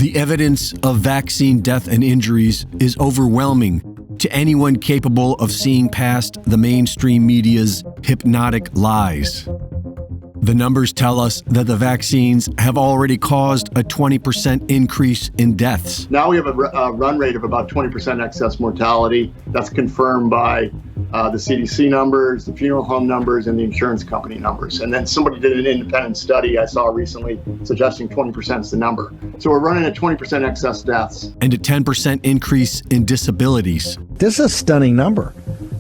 The evidence of vaccine death and injuries is overwhelming to anyone capable of seeing past the mainstream media's hypnotic lies. The numbers tell us that the vaccines have already caused a 20% increase in deaths. Now we have a run rate of about 20% excess mortality. That's confirmed by the CDC numbers, the funeral home numbers, and the insurance company numbers. And then somebody did an independent study I saw recently suggesting 20% is the number. So we're running at 20% excess deaths. And a 10% increase in disabilities. This is a stunning number.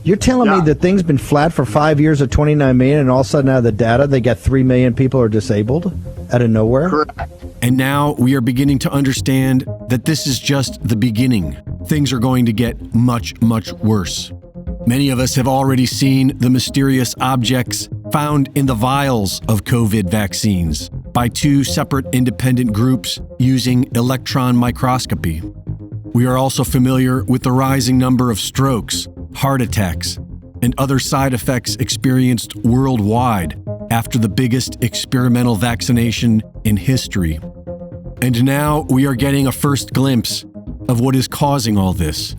You're telling me that things been flat for 5 years at 29 million, and all of a sudden out of the data, they got 3 million people are disabled out of nowhere? Correct. And now we are beginning to understand that this is just the beginning. Things are going to get much, much worse. Many of us have already seen the mysterious objects found in the vials of COVID vaccines by 2 separate independent groups using electron microscopy. We are also familiar with the rising number of strokes, heart attacks, and other side effects experienced worldwide after the biggest experimental vaccination in history. And now we are getting a first glimpse of what is causing all this.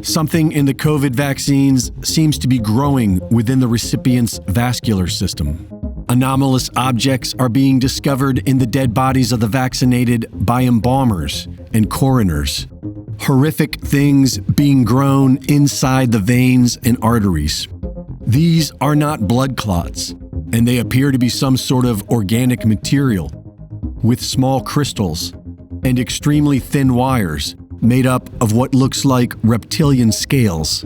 Something in the COVID vaccines seems to be growing within the recipient's vascular system. Anomalous objects are being discovered in the dead bodies of the vaccinated by embalmers and coroners. Horrific things being grown inside the veins and arteries. These are not blood clots, and they appear to be some sort of organic material with small crystals and extremely thin wires made up of what looks like reptilian scales.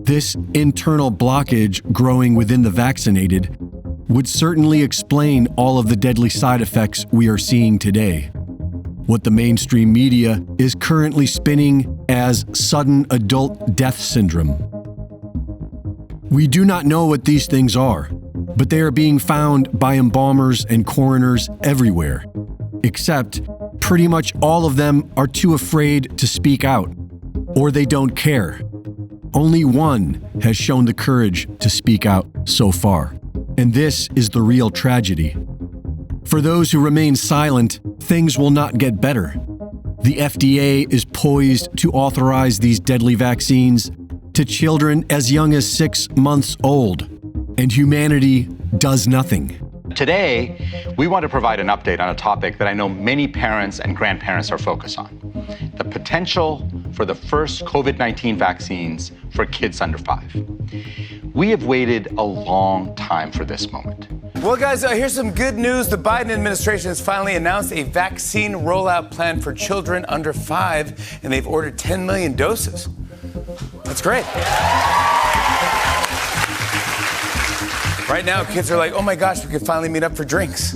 This internal blockage growing within the vaccinated would certainly explain all of the deadly side effects we are seeing today. What the mainstream media is currently spinning as sudden adult death syndrome. We do not know what these things are, but they are being found by embalmers and coroners everywhere, except pretty much all of them are too afraid to speak out, or they don't care. Only one has shown the courage to speak out so far, and this is the real tragedy. For those who remain silent, things will not get better. The FDA is poised to authorize these deadly vaccines to children as young as 6 months old, and humanity does nothing. Today, we want to provide an update on a topic that I know many parents and grandparents are focused on: the potential for the first COVID-19 vaccines for kids under 5. We have waited a long time for this moment. Well, guys, here's some good news. The Biden administration has finally announced a vaccine rollout plan for children under 5, and they've ordered 10 million doses. That's great. Right now, kids are like, oh my gosh, we could finally meet up for drinks.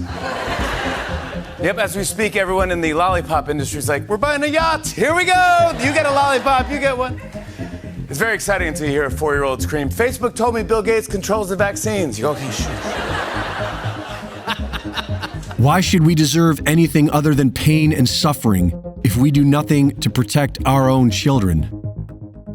Yep, as we speak, everyone in the lollipop industry is like, we're buying a yacht. Here we go. You get a lollipop, you get one. It's very exciting until you hear a 4-year-old scream, Facebook told me Bill Gates controls the vaccines. You go, okay, sure. Why should we deserve anything other than pain and suffering if we do nothing to protect our own children?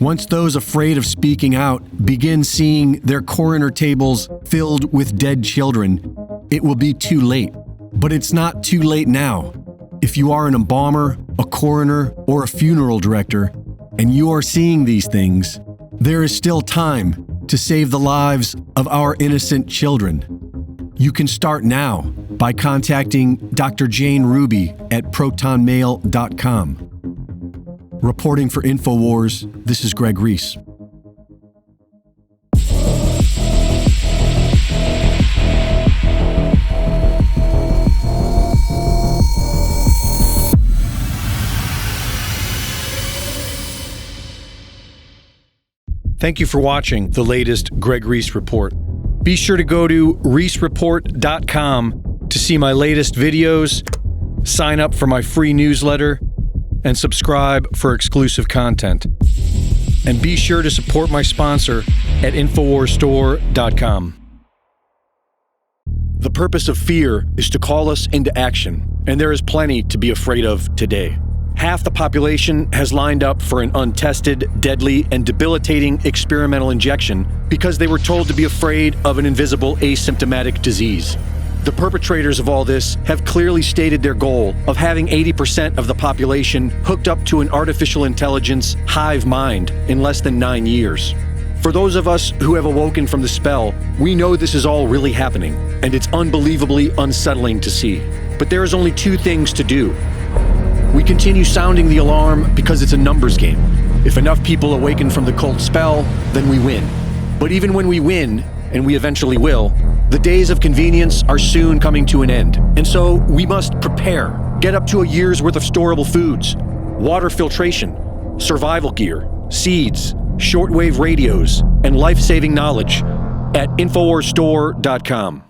Once those afraid of speaking out begin seeing their coroner tables filled with dead children, it will be too late. But it's not too late now. If you are an embalmer, a coroner, or a funeral director, and you are seeing these things, there is still time to save the lives of our innocent children. You can start now by contacting Dr. Jane Ruby at protonmail.com. Reporting for InfoWars, this is Greg Reese. Thank you for watching the latest Greg Reese Report. Be sure to go to reesereport.com to see my latest videos, sign up for my free newsletter, and subscribe for exclusive content. And be sure to support my sponsor at InfoWarsStore.com. The purpose of fear is to call us into action, and there is plenty to be afraid of today. Half the population has lined up for an untested, deadly, and debilitating experimental injection because they were told to be afraid of an invisible asymptomatic disease. The perpetrators of all this have clearly stated their goal of having 80% of the population hooked up to an artificial intelligence hive mind in less than 9 years. For those of us who have awoken from the spell, we know this is all really happening, and it's unbelievably unsettling to see. But there is only two things to do. We continue sounding the alarm because it's a numbers game. If enough people awaken from the cult spell, then we win. But even when we win, and we eventually will, the days of convenience are soon coming to an end. And so we must prepare. Get up to a year's worth of storable foods, water filtration, survival gear, seeds, shortwave radios, and life-saving knowledge at InfoWarsStore.com.